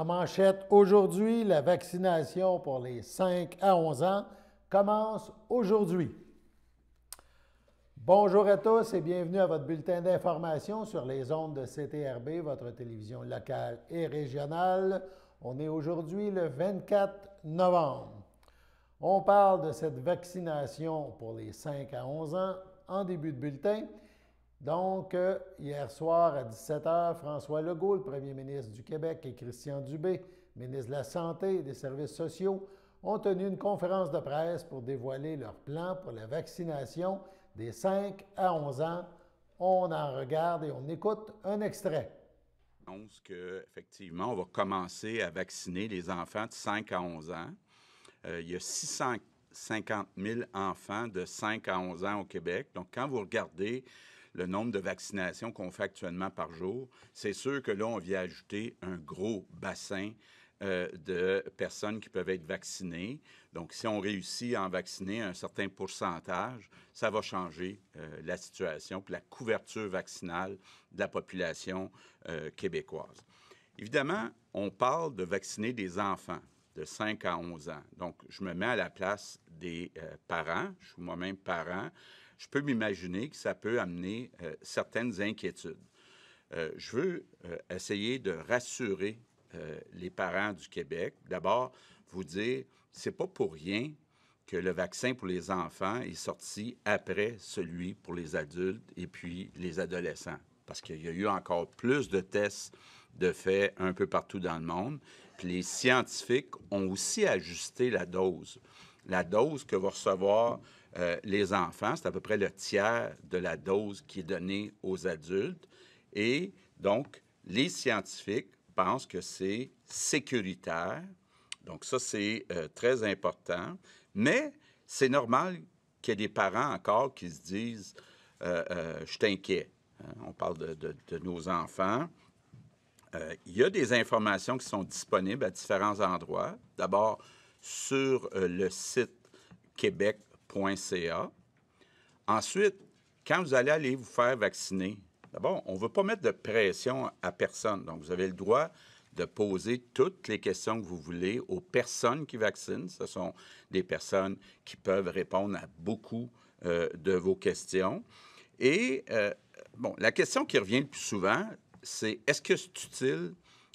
En manchette, aujourd'hui, la vaccination pour les 5 à 11 ans commence aujourd'hui. Bonjour à tous et bienvenue à votre bulletin d'information sur les ondes de CTRB, votre télévision locale et régionale. On est aujourd'hui le 24 novembre. On parle de cette vaccination pour les 5 à 11 ans en début de bulletin. Donc, hier soir à 17 h, François Legault, le premier ministre du Québec, et Christian Dubé, ministre de la Santé et des Services sociaux, ont tenu une conférence de presse pour dévoiler leur plan pour la vaccination des 5 à 11 ans. On en regarde et on écoute un extrait. On annonce qu'effectivement, on va commencer à vacciner les enfants de 5 à 11 ans. Il y a 650 000 enfants de 5 à 11 ans au Québec. Donc, quand vous regardez le nombre de vaccinations qu'on fait actuellement par jour, c'est sûr que là, on vient ajouter un gros bassin de personnes qui peuvent être vaccinées. Donc, si on réussit à en vacciner un certain pourcentage, ça va changer la situation pour la couverture vaccinale de la population québécoise. Évidemment, on parle de vacciner des enfants de 5 à 11 ans. Donc, je me mets à la place des parents. Je suis moi-même parent. Je peux m'imaginer que ça peut amener certaines inquiétudes. Je veux essayer de rassurer les parents du Québec. D'abord, vous dire, c'est pas pour rien que le vaccin pour les enfants est sorti après celui pour les adultes et puis les adolescents. Parce qu'il y a eu encore plus de tests de fait un peu partout dans le monde. Puis les scientifiques ont aussi ajusté la dose. La dose que vont recevoir les enfants, c'est à peu près le tiers de la dose qui est donnée aux adultes. Et donc, les scientifiques pensent que c'est sécuritaire. Donc ça, c'est très important. Mais c'est normal qu'il y ait des parents encore qui se disent je suis inquiet. On parle de nos enfants. Il y a des informations qui sont disponibles à différents endroits. D'abord, sur le site québec.ca. Ensuite, quand vous allez vous faire vacciner, d'abord, on ne veut pas mettre de pression à personne. Donc, vous avez le droit de poser toutes les questions que vous voulez aux personnes qui vaccinent. Ce sont des personnes qui peuvent répondre à beaucoup de vos questions. Et, bon, la question qui revient le plus souvent, c'est est-ce que c'est utile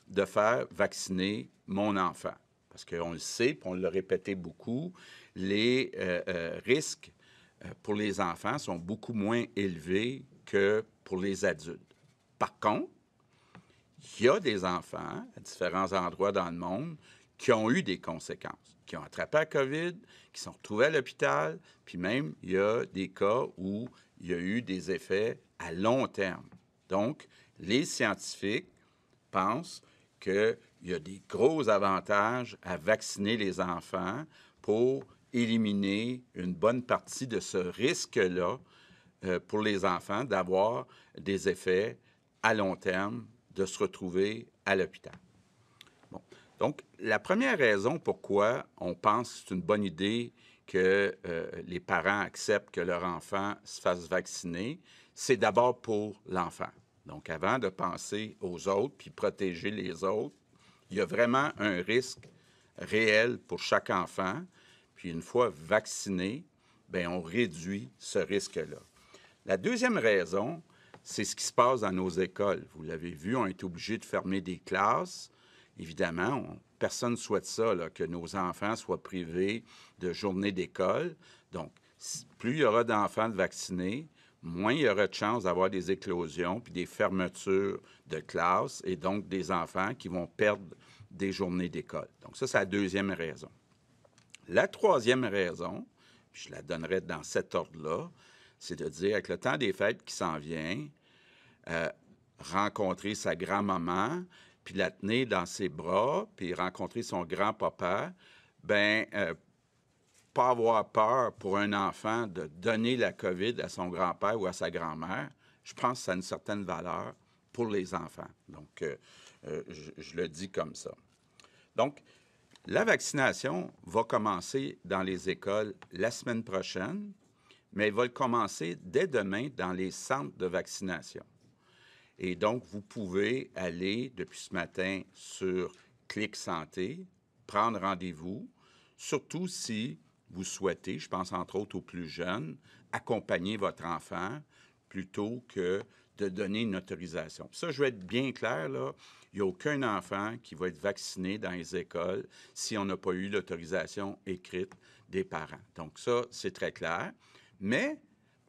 de faire vacciner mon enfant? Parce qu'on le sait, puis on l'a répété beaucoup, les risques pour les enfants sont beaucoup moins élevés que pour les adultes. Par contre, il y a des enfants à différents endroits dans le monde qui ont eu des conséquences, qui ont attrapé la COVID, qui sont retrouvés à l'hôpital, puis même il y a des cas où il y a eu des effets à long terme. Donc, les scientifiques pensent qu'il y a des gros avantages à vacciner les enfants pour éliminer une bonne partie de ce risque-là pour les enfants d'avoir des effets à long terme, de se retrouver à l'hôpital. Bon. Donc, la première raison pourquoi on pense que c'est une bonne idée que les parents acceptent que leur enfant se fasse vacciner, c'est d'abord pour l'enfant. Donc, avant de penser aux autres puis protéger les autres, il y a vraiment un risque réel pour chaque enfant. Puis, une fois vacciné, bien, on réduit ce risque-là. La deuxième raison, c'est ce qui se passe dans nos écoles. Vous l'avez vu, on est obligé de fermer des classes. Évidemment, personne ne souhaite ça, là, que nos enfants soient privés de journées d'école. Donc, plus il y aura d'enfants vaccinés, moins il y aura de chances d'avoir des éclosions puis des fermetures de classes et donc des enfants qui vont perdre des journées d'école. Donc, ça, c'est la deuxième raison. La troisième raison, puis je la donnerai dans cet ordre-là, c'est de dire, avec le temps des fêtes qui s'en vient, rencontrer sa grand-maman, puis la tenir dans ses bras, puis rencontrer son grand-papa, bien, pas avoir peur pour un enfant de donner la COVID à son grand-père ou à sa grand-mère, je pense que ça a une certaine valeur pour les enfants. Donc, je le dis comme ça. Donc, la vaccination va commencer dans les écoles la semaine prochaine, mais elle va commencer dès demain dans les centres de vaccination. Et donc, vous pouvez aller depuis ce matin sur Clic Santé, prendre rendez-vous, surtout si vous souhaitez, je pense entre autres aux plus jeunes, accompagner votre enfant plutôt que de donner une autorisation. Puis ça, je vais être bien clair, là, il n'y a aucun enfant qui va être vacciné dans les écoles si on n'a pas eu l'autorisation écrite des parents. Donc ça, c'est très clair. Mais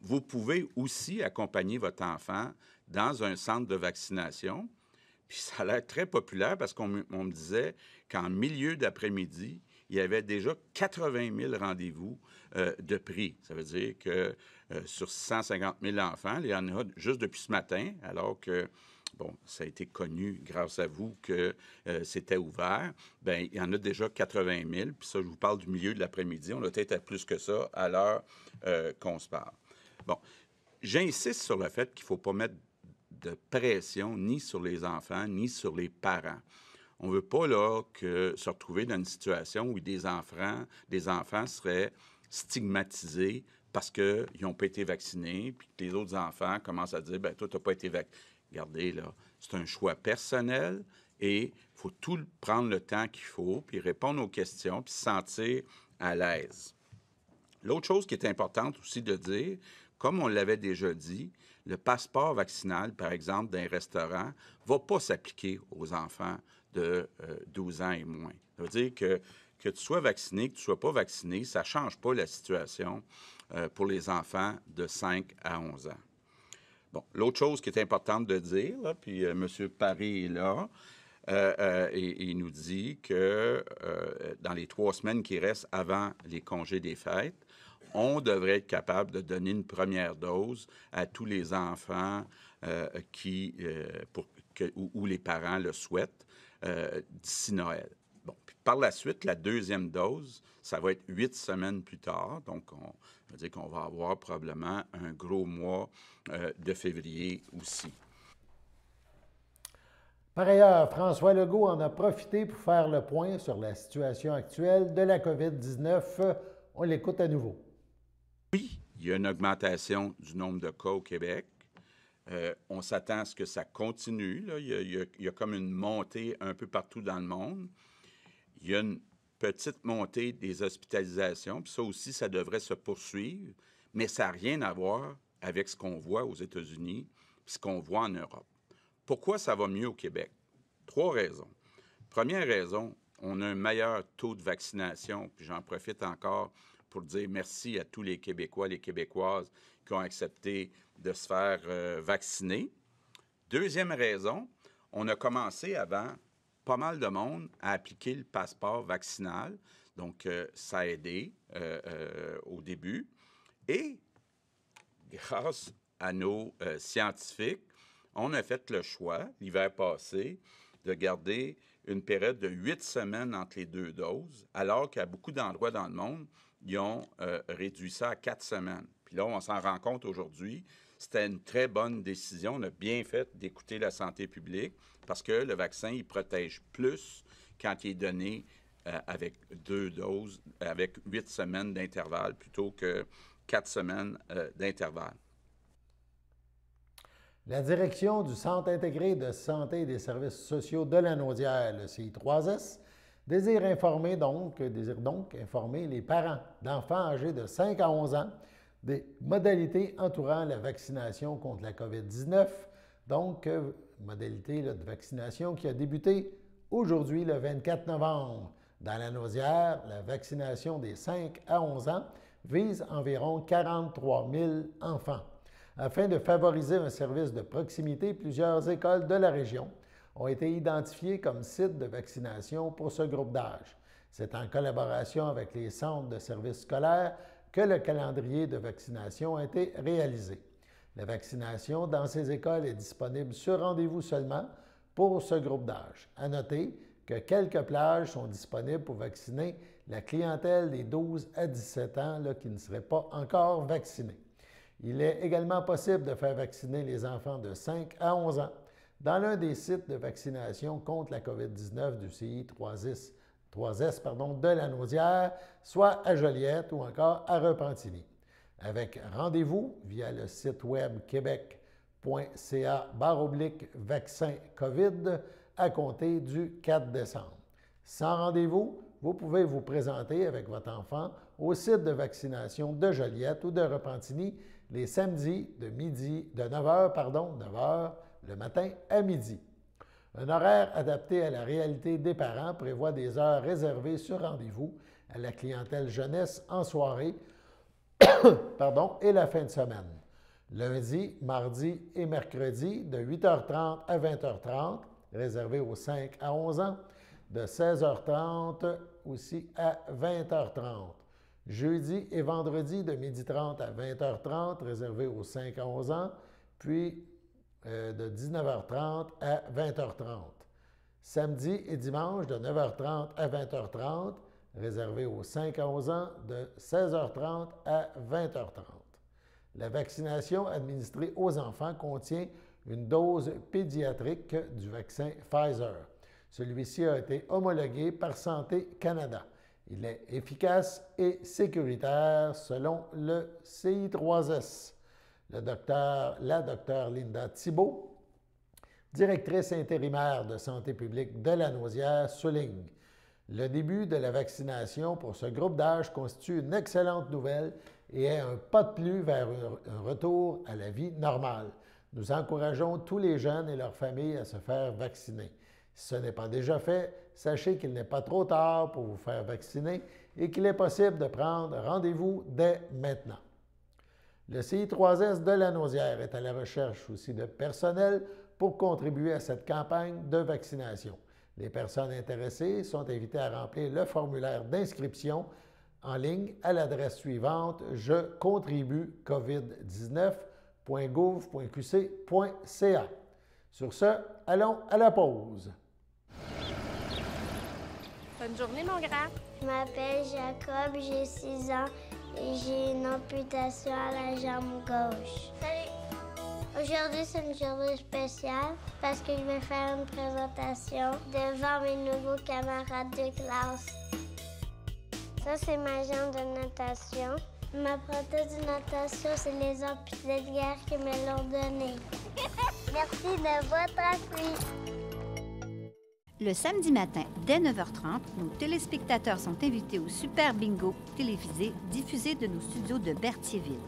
vous pouvez aussi accompagner votre enfant dans un centre de vaccination. Puis ça a l'air très populaire parce qu'on me disait qu'en milieu d'après-midi, il y avait déjà 80 000 rendez-vous de pris. Ça veut dire que sur 150 000 enfants, il y en a juste depuis ce matin, alors que, bon, ça a été connu grâce à vous que c'était ouvert. Bien, il y en a déjà 80 000. Puis ça, je vous parle du milieu de l'après-midi. On a peut-être à plus que ça à l'heure qu'on se parle. Bon, j'insiste sur le fait qu'il ne faut pas mettre de pression ni sur les enfants, ni sur les parents. On ne veut pas là, se retrouver dans une situation où des enfants seraient stigmatisés parce qu'ils n'ont pas été vaccinés, puis que les autres enfants commencent à dire, « Bien, toi, tu n'as pas été vacciné. » Regardez, là, c'est un choix personnel et il faut tout prendre le temps qu'il faut, puis répondre aux questions, puis se sentir à l'aise. L'autre chose qui est importante aussi de dire, comme on l'avait déjà dit, le passeport vaccinal, par exemple, d'un restaurant, ne va pas s'appliquer aux enfants de 12 ans et moins. Ça veut dire que tu sois vacciné, que tu ne sois pas vacciné, ça ne change pas la situation pour les enfants de 5 à 11 ans. Bon, l'autre chose qui est importante de dire, là, puis M. Paré est là, et il nous dit que dans les 3 semaines qui restent avant les congés des fêtes, on devrait être capable de donner une première dose à tous les enfants où les parents le souhaitent d'ici Noël. Bon, puis par la suite, la deuxième dose, ça va être 8 semaines plus tard. Donc, on va dire qu'on va avoir probablement un gros mois de février aussi. Par ailleurs, François Legault en a profité pour faire le point sur la situation actuelle de la COVID-19. On l'écoute à nouveau. Oui, il y a une augmentation du nombre de cas au Québec. On s'attend à ce que ça continue. Là. Il y a comme une montée un peu partout dans le monde. Il y a une petite montée des hospitalisations, puis ça aussi, ça devrait se poursuivre, mais ça n'a rien à voir avec ce qu'on voit aux États-Unis puis ce qu'on voit en Europe. Pourquoi ça va mieux au Québec? 3 raisons. Première raison, on a un meilleur taux de vaccination, puis j'en profite encore pour dire merci à tous les Québécois, les Québécoises qui ont accepté de se faire vacciner. Deuxième raison, on a commencé avant pas mal de monde à appliquer le passeport vaccinal. Donc, ça a aidé au début. Et grâce à nos scientifiques, on a fait le choix, l'hiver passé, de garder une période de 8 semaines entre les 2 doses, alors qu'à beaucoup d'endroits dans le monde, ils ont réduit ça à 4 semaines. Puis là, on s'en rend compte aujourd'hui. C'était une très bonne décision. On a bien fait d'écouter la santé publique parce que le vaccin, il protège plus quand il est donné avec 2 doses, avec 8 semaines d'intervalle plutôt que 4 semaines d'intervalle. La direction du Centre intégré de santé et des services sociaux de Lanaudière, le CI3S, désire donc informer les parents d'enfants âgés de 5 à 11 ans des modalités entourant la vaccination contre la COVID-19, donc modalité de vaccination qui a débuté aujourd'hui le 24 novembre. Dans Lanaudière, la vaccination des 5 à 11 ans vise environ 43 000 enfants. Afin de favoriser un service de proximité, plusieurs écoles de la région ont été identifiées comme sites de vaccination pour ce groupe d'âge. C'est en collaboration avec les centres de services scolaires que le calendrier de vaccination a été réalisé. La vaccination dans ces écoles est disponible sur rendez-vous seulement pour ce groupe d'âge. À noter que quelques plages sont disponibles pour vacciner la clientèle des 12 à 17 ans qui ne seraient pas encore vaccinés. Il est également possible de faire vacciner les enfants de 5 à 11 ans dans l'un des sites de vaccination contre la COVID-19 du CI3S de Lanaudière, soit à Joliette ou encore à Repentigny. Avec rendez-vous via le site web québec.ca/vaccin COVID à compter du 4 décembre. Sans rendez-vous, vous pouvez vous présenter avec votre enfant au site de vaccination de Joliette ou de Repentigny les samedis de 9h le matin à midi. Un horaire adapté à la réalité des parents prévoit des heures réservées sur rendez-vous à la clientèle jeunesse en soirée et la fin de semaine. Lundi, mardi et mercredi de 8h30 à 20h30, réservé aux 5 à 11 ans, de 16h30 aussi à 20h30. Jeudi et vendredi de 12h30 à 20h30, réservé aux 5 à 11 ans, puis de 19h30 à 20h30. Samedi et dimanche de 9h30 à 20h30, réservé aux 5 à 11 ans, de 16h30 à 20h30. La vaccination administrée aux enfants contient une dose pédiatrique du vaccin Pfizer. Celui-ci a été homologué par Santé Canada. Il est efficace et sécuritaire selon le CI3S. La docteure Linda Thibault, directrice intérimaire de santé publique de Lanaudière, souligne: le début de la vaccination pour ce groupe d'âge constitue une excellente nouvelle et est un pas de plus vers un retour à la vie normale. Nous encourageons tous les jeunes et leurs familles à se faire vacciner. Si ce n'est pas déjà fait, sachez qu'il n'est pas trop tard pour vous faire vacciner et qu'il est possible de prendre rendez-vous dès maintenant. Le CI3S de Lanaudière est à la recherche aussi de personnel pour contribuer à cette campagne de vaccination. Les personnes intéressées sont invitées à remplir le formulaire d'inscription en ligne à l'adresse suivante: jecontribue-covid19.gouv.qc.ca. Sur ce, allons à la pause. Bonne journée, mon grand. Je m'appelle Jacob, j'ai 6 ans et j'ai une amputation à la jambe gauche. Salut! Aujourd'hui, c'est une journée spéciale parce que je vais faire une présentation devant mes nouveaux camarades de classe. Ça, c'est ma jambe de natation. Ma prothèse de natation, c'est les amputés de guerre qui me l'ont donnée. Merci de votre appui. Le samedi matin, dès 9h30, nos téléspectateurs sont invités au Super Bingo télévisé diffusé de nos studios de Berthierville.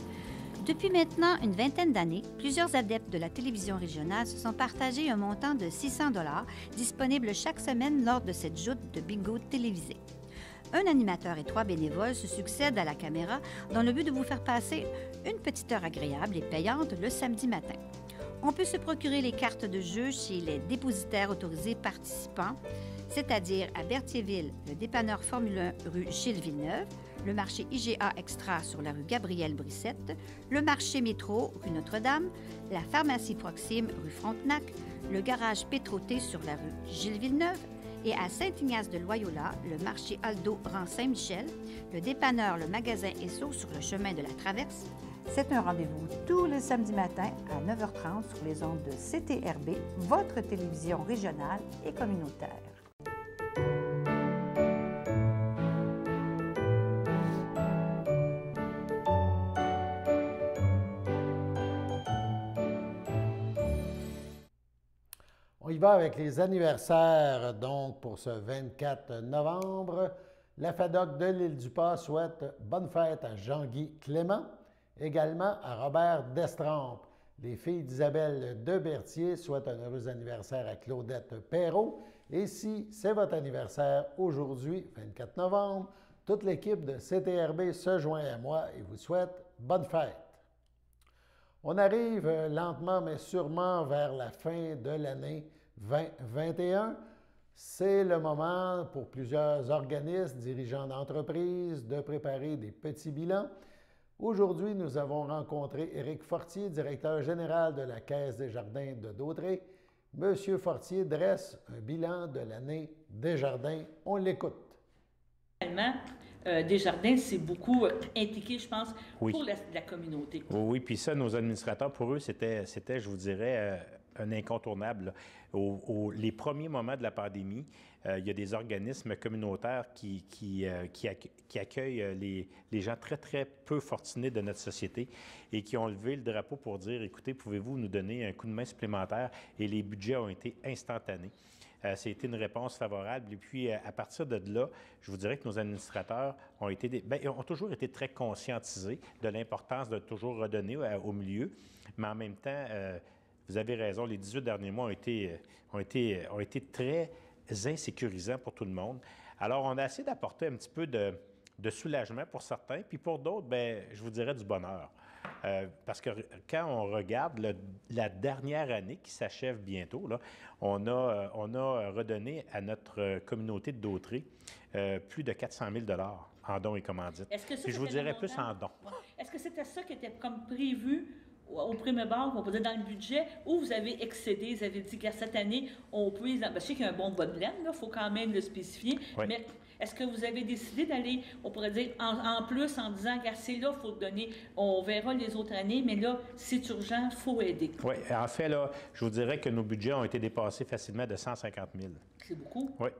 Depuis maintenant une vingtaine d'années, plusieurs adeptes de la télévision régionale se sont partagés un montant de 600 $ disponible chaque semaine lors de cette joute de bingo télévisé. Un animateur et 3 bénévoles se succèdent à la caméra dans le but de vous faire passer une petite heure agréable et payante le samedi matin. On peut se procurer les cartes de jeu chez les dépositaires autorisés participants, c'est-à-dire à Berthierville, le dépanneur Formule 1 rue Gilles Villeneuve, le marché IGA Extra sur la rue Gabrielle Brissette, le marché Métro rue Notre-Dame, la pharmacie Proxime rue Frontenac, le garage Pétroté sur la rue Gilles Villeneuve et à Saint-Ignace de Loyola, le marché Aldo rang Saint-Michel, le dépanneur Le Magasin Esso sur le chemin de la Traverse. C'est un rendez-vous tous les samedis matins à 9h30 sur les ondes de CTRB, votre télévision régionale et communautaire. On y va avec les anniversaires, donc, pour ce 24 novembre. La FADOC de l'Île-du-Pas souhaite bonne fête à Jean-Guy Clément, également à Robert Destrempe. Les filles d'Isabelle de Berthier souhaitent un heureux anniversaire à Claudette Perrault. Et si c'est votre anniversaire aujourd'hui, 24 novembre, toute l'équipe de CTRB se joint à moi et vous souhaite bonne fête. On arrive lentement mais sûrement vers la fin de l'année 2021. C'est le moment pour plusieurs organismes, dirigeants d'entreprises, de préparer des petits bilans. Aujourd'hui, nous avons rencontré Éric Fortier, directeur général de la Caisse des Jardins de Dautrey. Monsieur Fortier dresse un bilan de l'année Desjardins. On l'écoute. Finalement, Desjardins s'est beaucoup impliqué, je pense, pour la communauté. Oui, puis ça, nos administrateurs, pour eux, c'était je vous dirais, un incontournable. Les premiers moments de la pandémie, il y a des organismes communautaires qui accueillent les gens très, très peu fortunés de notre société et qui ont levé le drapeau pour dire, écoutez, pouvez-vous nous donner un coup de main supplémentaire? Et les budgets ont été instantanés. Ça a été une réponse favorable. Et puis, à partir de là, je vous dirais que nos administrateurs ont toujours été très conscientisés de l'importance de toujours redonner au milieu. Mais en même temps, vous avez raison, les 18 derniers mois ont été très insécurisants pour tout le monde. Alors, on a essayé d'apporter un petit peu de soulagement pour certains, puis pour d'autres, bien, je vous dirais du bonheur. Parce que quand on regarde la dernière année qui s'achève bientôt, là, on a redonné à notre communauté de Dautrey plus de 400 000 $ en dons et commandites. Puis je vous dirais plus en dons. Est-ce que c'était ça qui était comme prévu au premier abord, on peut dire dans le budget, ou vous avez excédé, vous avez dit que cette année, on peut... je sais qu'il y a un bon bas de laine, il faut quand même le spécifier, oui. Mais est-ce que vous avez décidé d'aller, on pourrait dire, en plus, en disant, regarde, c'est là, il faut donner, on verra les autres années, mais là, c'est urgent, il faut aider. Oui, en fait, là, je vous dirais que nos budgets ont été dépassés facilement de 150 000. C'est beaucoup. Oui.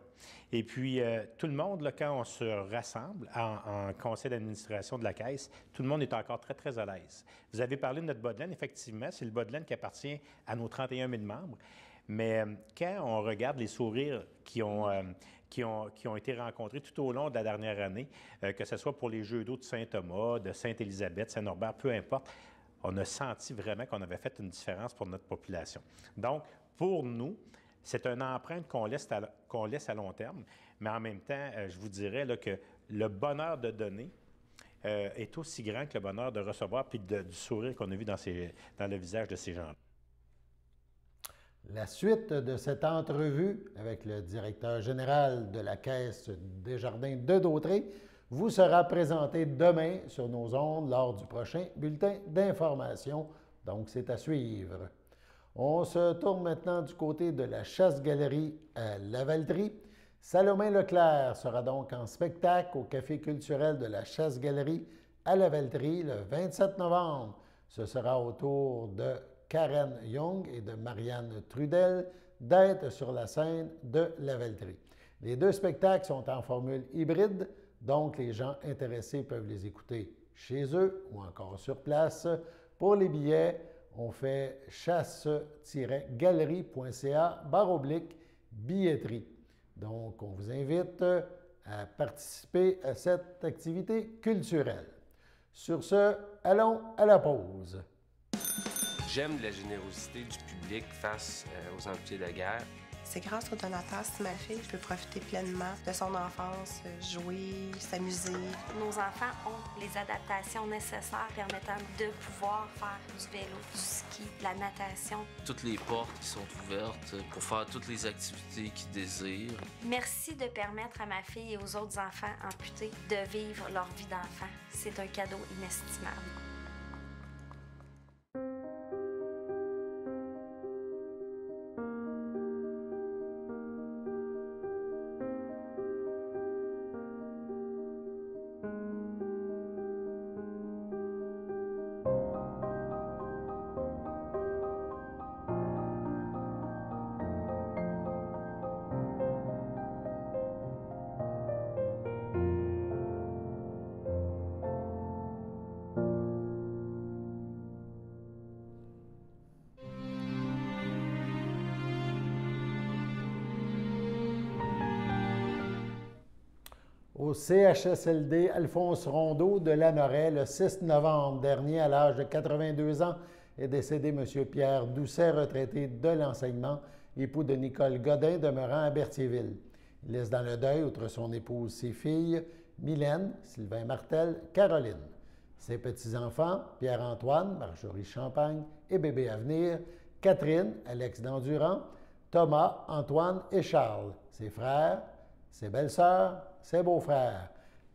Et puis, tout le monde, là, quand on se rassemble en conseil d'administration de la Caisse, tout le monde est encore très, très à l'aise. Vous avez parlé de notre bas de laine, effectivement, c'est le bas de laine qui appartient à nos 31 000 membres. Mais quand on regarde les sourires qui ont été rencontrés tout au long de la dernière année, que ce soit pour les Jeux d'eau de Saint-Thomas, de Sainte-Élisabeth, Saint-Norbert, peu importe, on a senti vraiment qu'on avait fait une différence pour notre population. Donc, pour nous, c'est une empreinte qu'on laisse à long terme, mais en même temps, je vous dirais là, que le bonheur de donner est aussi grand que le bonheur de recevoir puis du sourire qu'on a vu dans le visage de ces gens-là. La suite de cette entrevue avec le directeur général de la Caisse Desjardins de Dautrey vous sera présentée demain sur nos ondes lors du prochain bulletin d'information. Donc, c'est à suivre. On se tourne maintenant du côté de la Chasse-Galerie à Lavaltrie. Salomé Leclerc sera donc en spectacle au Café culturel de la Chasse-Galerie à Lavaltrie le 27 novembre. Ce sera au tour de Karen Young et de Marianne Trudel d'être sur la scène de Lavaltrie. Les deux spectacles sont en formule hybride, donc les gens intéressés peuvent les écouter chez eux ou encore sur place. Pour les billets, on fait chasse-galerie.ca/billetterie. Donc, on vous invite à participer à cette activité culturelle. Sur ce, allons à la pause. J'aime la générosité du public face aux amputés de guerre. C'est grâce au donateur, si ma fille peut profiter pleinement de son enfance, jouer, s'amuser. Nos enfants ont les adaptations nécessaires permettant de pouvoir faire du vélo, du ski, de la natation. Toutes les portes qui sont ouvertes pour faire toutes les activités qu'ils désirent. Merci de permettre à ma fille et aux autres enfants amputés de vivre leur vie d'enfant. C'est un cadeau inestimable. Au CHSLD Alphonse Rondeau de Lanoraie, le 6 novembre dernier, à l'âge de 82 ans, est décédé M. Pierre Doucet, retraité de l'enseignement, époux de Nicole Godin, demeurant à Berthierville. Il laisse dans le deuil, outre son épouse, ses filles, Mylène, Sylvain Martel, Caroline. Ses petits-enfants, Pierre-Antoine, Marjorie Champagne et bébé à venir, Catherine, Alex Dandurand, Thomas, Antoine et Charles. Ses frères, ses belles-sœurs, ses beaux-frères,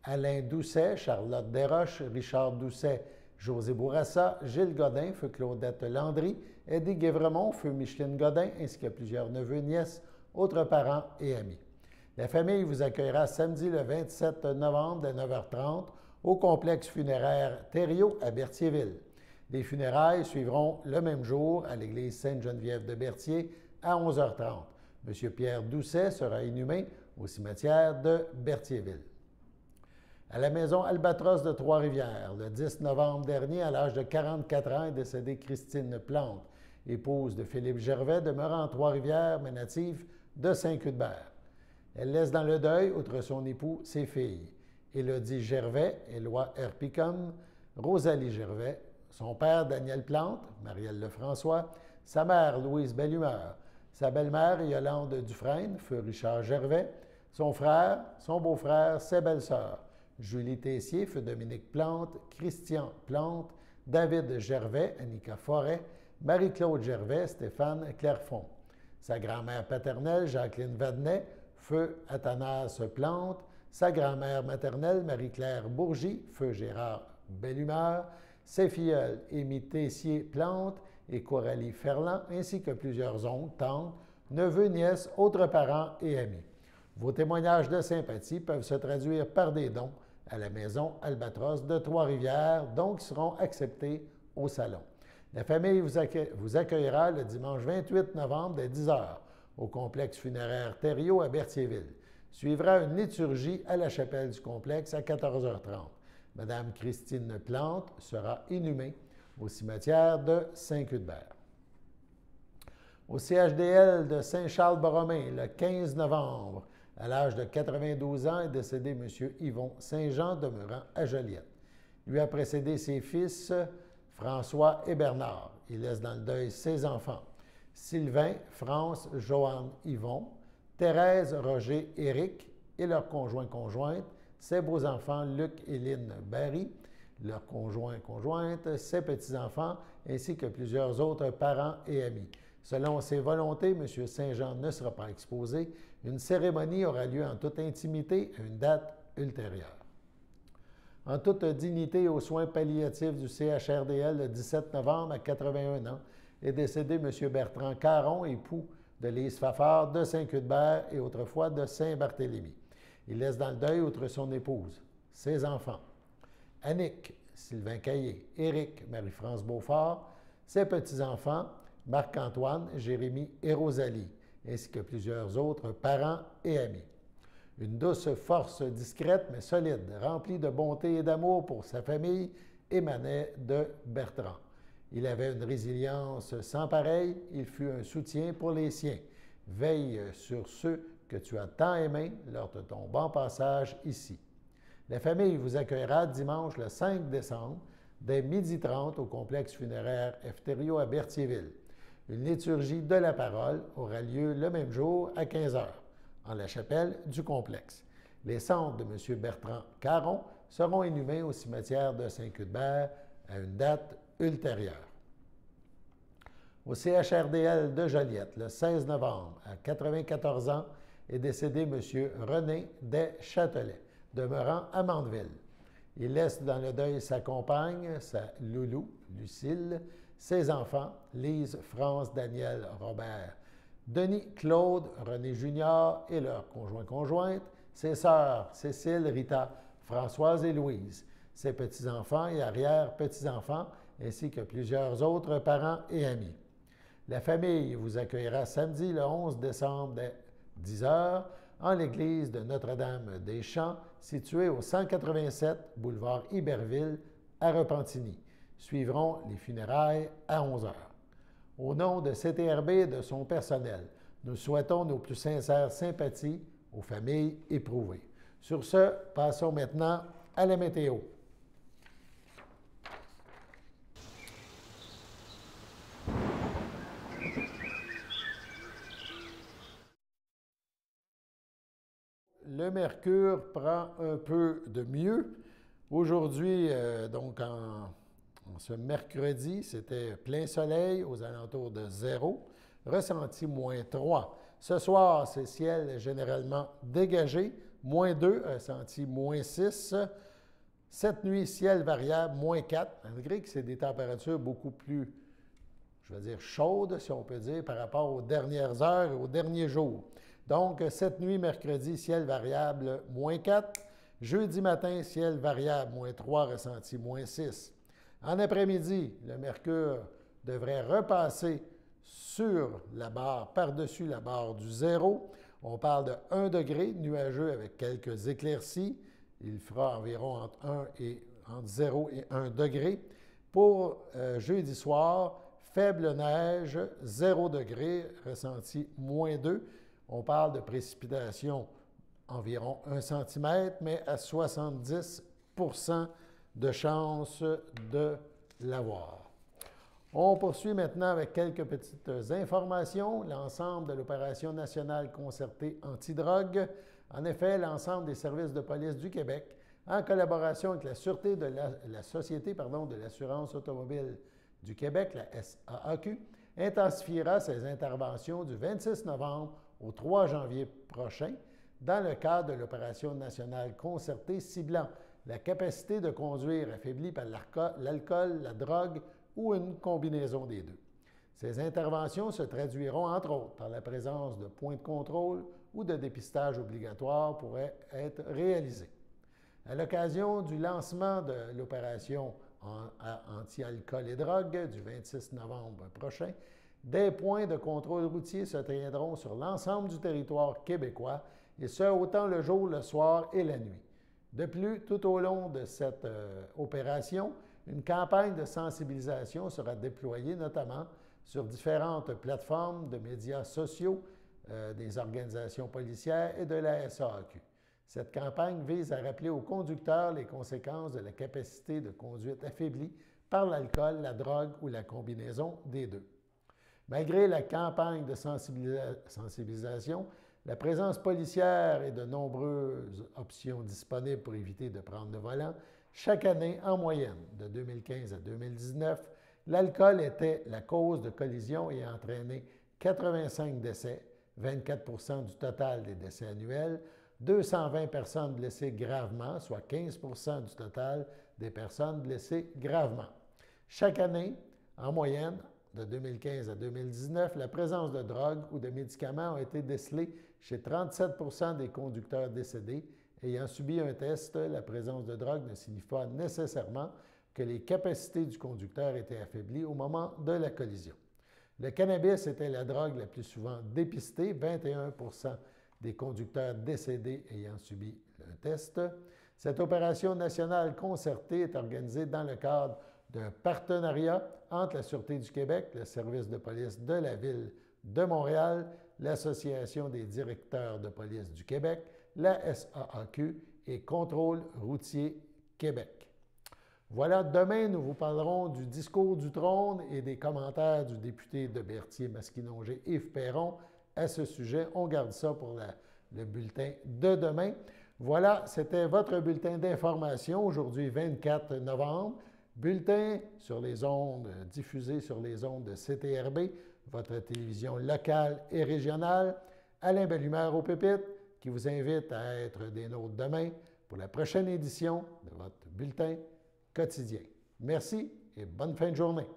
Alain Doucet, Charlotte Desroches, Richard Doucet, José Bourassa, Gilles Godin, feu Claudette Landry, Eddie Guévremont, feu Micheline Godin, ainsi que plusieurs neveux, nièces, autres parents et amis. La famille vous accueillera samedi le 27 novembre à 9h30 au complexe funéraire Thériault à Berthierville. Les funérailles suivront le même jour à l'église Sainte-Geneviève de Berthier à 11h30. M. Pierre Doucet sera inhumé au cimetière de Berthierville. À la maison Albatros de Trois-Rivières, le 10 novembre dernier, à l'âge de 44 ans, est décédée Christine Plante, épouse de Philippe Gervais, demeurant à Trois-Rivières, mais native de Saint-Cuthbert. Elle laisse dans le deuil, outre son époux, ses filles. Élodie Gervais, Éloi Herpicum, Rosalie Gervais, son père Daniel Plante, Marielle Lefrançois, sa mère Louise Bellumeur, sa belle-mère Yolande Dufresne, feu Richard Gervais, son frère, son beau-frère, ses belles-sœurs, Julie Tessier, feu Dominique Plante, Christian Plante, David Gervais, Annika Forêt, Marie-Claude Gervais, Stéphane Clerfond, sa grand-mère paternelle Jacqueline Vadnet, feu Athanas Plante, sa grand-mère maternelle Marie-Claire Bourgie, feu Gérard Bellumeur, ses filleuls Émy Tessier Plante et Coralie Ferland, ainsi que plusieurs oncles, tantes, neveux, nièces, autres parents et amis. Vos témoignages de sympathie peuvent se traduire par des dons à la Maison Albatros de Trois-Rivières, dons qui seront acceptés au salon. La famille vous accueillera le dimanche 28 novembre dès 10 h au complexe funéraire Thériault à Berthierville. Suivra une liturgie à la chapelle du complexe à 14h30. Madame Christine Plante sera inhumée au cimetière de Saint-Cuthbert. Au CHDL de Saint-Charles-Borromée, le 15 novembre, à l'âge de 92 ans, est décédé M. Yvon Saint-Jean, demeurant à Joliette. Lui a précédé ses fils François et Bernard. Il laisse dans le deuil ses enfants, Sylvain, France, Joanne, Yvon, Thérèse, Roger, Éric et leurs conjoints-conjointes, ses beaux-enfants Luc et Lynne Barry, leurs conjoints-conjointes, ses petits-enfants, ainsi que plusieurs autres parents et amis. Selon ses volontés, M. Saint-Jean ne sera pas exposé. Une cérémonie aura lieu en toute intimité à une date ultérieure. En toute dignité aux soins palliatifs du CHRDL le 17 novembre à 81 ans, est décédé M. Bertrand Caron, époux de Lise Fafard de Saint-Cuthbert et autrefois de Saint-Barthélemy. Il laisse dans le deuil, outre son épouse, ses enfants, Annick, Sylvain Caillé, Éric, Marie-France Beaufort, ses petits-enfants, Marc-Antoine, Jérémie et Rosalie, ainsi que plusieurs autres parents et amis. Une douce force discrète mais solide, remplie de bonté et d'amour pour sa famille, émanait de Bertrand. Il avait une résilience sans pareille, il fut un soutien pour les siens. Veille sur ceux que tu as tant aimés lors de ton bon passage ici. La famille vous accueillera dimanche le 5 décembre dès 12h30 au complexe funéraire F. Thériault à Berthierville. Une liturgie de la parole aura lieu le même jour à 15 h en la chapelle du complexe. Les cendres de M. Bertrand Caron seront inhumées au cimetière de Saint-Cuthbert à une date ultérieure. Au CHRDL de Joliette, le 16 novembre, à 94 ans, est décédé M. René Deschâtelet, demeurant à Mandeville. Il laisse dans le deuil sa compagne, sa loulou, Lucille, ses enfants, Lise, France, Daniel, Robert, Denis, Claude, René Junior et leurs conjoints-conjointes, ses sœurs, Cécile, Rita, Françoise et Louise, ses petits-enfants et arrière-petits-enfants, ainsi que plusieurs autres parents et amis. La famille vous accueillera samedi le 11 décembre dès 10 h en l'église de Notre-Dame-des-Champs, située au 187 boulevard Iberville à Repentigny. Suivront les funérailles à 11 h. Au nom de CTRB et de son personnel, nous souhaitons nos plus sincères sympathies aux familles éprouvées. Sur ce, passons maintenant à la météo. Le mercure prend un peu de mieux. Aujourd'hui, donc en ce mercredi, c'était plein soleil aux alentours de 0, ressenti -3. Ce soir, c'est ciel généralement dégagé, -2, ressenti -6. Cette nuit, ciel variable, -4, malgré que c'est des températures beaucoup plus, je vais dire, chaudes, si on peut dire, par rapport aux dernières heures et aux derniers jours. Donc, cette nuit, mercredi, ciel variable, -4. Jeudi matin, ciel variable, -3, ressenti -6. En après-midi, le mercure devrait repasser sur la barre, par-dessus la barre du 0. On parle de 1 degré, nuageux avec quelques éclaircies. Il fera environ entre 0 et 1 degré. Pour jeudi soir, faible neige, 0 degré, ressenti -2. On parle de précipitations environ 1 cm, mais à 70 de chances de l'avoir. On poursuit maintenant avec quelques petites informations. L'ensemble de l'opération nationale concertée antidrogue. En effet, l'ensemble des services de police du Québec, en collaboration avec la Sûreté de la Société de l'assurance automobile du Québec, la SAAQ, intensifiera ses interventions du 26 novembre au 3 janvier prochain dans le cadre de l'opération nationale concertée ciblant la capacité de conduire affaiblie par l'alcool, la drogue ou une combinaison des deux. Ces interventions se traduiront, entre autres, par la présence de points de contrôle ou de dépistage obligatoire pourraient être réalisés. À l'occasion du lancement de l'opération anti-alcool et drogue du 26 novembre prochain, des points de contrôle routier se tiendront sur l'ensemble du territoire québécois, et ce, autant le jour, le soir et la nuit. De plus, tout au long de cette opération, une campagne de sensibilisation sera déployée notamment sur différentes plateformes de médias sociaux, des organisations policières et de la SAAQ. Cette campagne vise à rappeler aux conducteurs les conséquences de la capacité de conduite affaiblie par l'alcool, la drogue ou la combinaison des deux. Malgré la campagne de sensibilisation, la présence policière et de nombreuses options disponibles pour éviter de prendre le volant, chaque année, en moyenne, de 2015 à 2019, l'alcool était la cause de collisions ayant entraîné 85 décès, 24 du total des décès annuels, 220 personnes blessées gravement, soit 15 du total des personnes blessées gravement. Chaque année, en moyenne, de 2015 à 2019, la présence de drogue ou de médicaments a été décelée chez 37 des conducteurs décédés. Ayant subi un test, la présence de drogue ne signifie pas nécessairement que les capacités du conducteur étaient affaiblies au moment de la collision. Le cannabis était la drogue la plus souvent dépistée, 21 des conducteurs décédés ayant subi un test. Cette opération nationale concertée est organisée dans le cadre d'un partenariat entre la Sûreté du Québec, le service de police de la Ville de Montréal, l'Association des directeurs de police du Québec, la SAAQ et Contrôle routier Québec. Voilà, demain, nous vous parlerons du discours du trône et des commentaires du député de Berthier-Masquinongé, Yves Perron, à ce sujet. On garde ça pour le bulletin de demain. Voilà, c'était votre bulletin d'information, aujourd'hui 24 novembre. Bulletin sur les ondes, diffusé sur les ondes de CTRB, votre télévision locale et régionale. Alain Bellumeur au pupitre, qui vous invite à être des nôtres demain pour la prochaine édition de votre bulletin quotidien. Merci et bonne fin de journée.